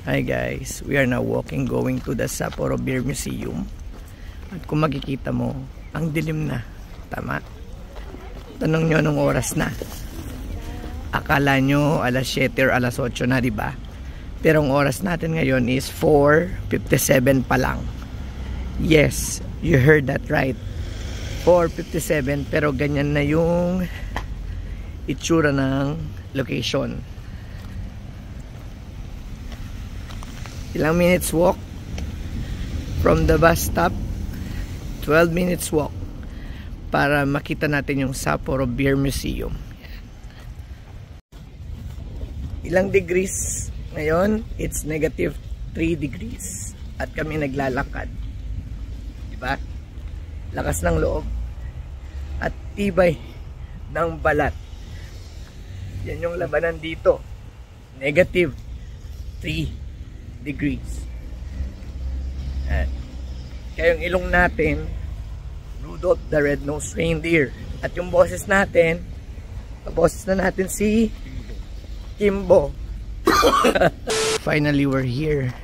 Hi guys, we are now walking going to the Sapporo Beer Museum. At kung makikita mo, ang dilim na. Tama? Tanong nyo anong oras na. Akala nyo alas 7 or alas 8 na, diba? Pero ang oras natin ngayon is 4:57 pa lang. Yes, you heard that right. 4:57, pero ganyan na yung itsura ng location. Ilang minutes walk from the bus stop? 12 minutes walk para makita natin yung Sapporo Beer Museum. Ilang degrees ngayon? It's -3 degrees at kami naglalakad, diba? Lakas ng loob at tibay ng balat. Yan yung labanan dito, -3 degrees. At kaya yung ilong natin, Rudolph the Red-Nosed Reindeer. At yung boses natin, boses na natin si Kimbo. Finally, we're here.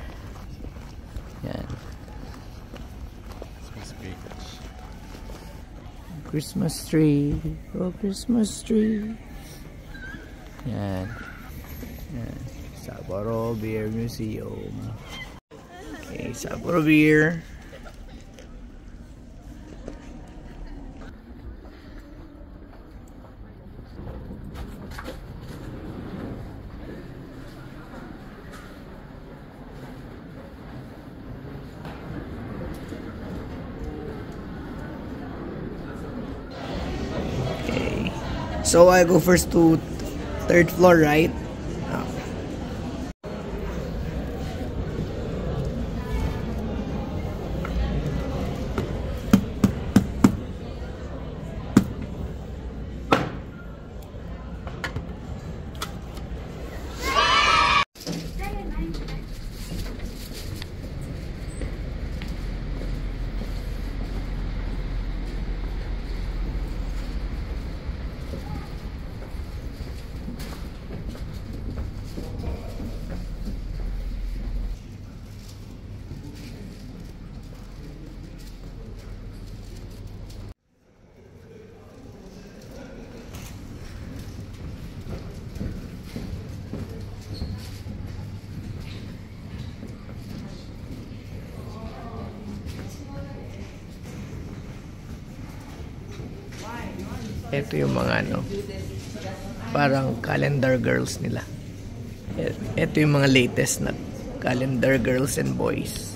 Yan. Christmas tree. Oh, Christmas tree. Yan. Yan. Sapporo Beer Museum. Okay, Sapporo Beer. Okay. So I go first to 3rd floor, right? Ito yung mga parang calendar girls nila. Ito yung mga latest na calendar girls and boys.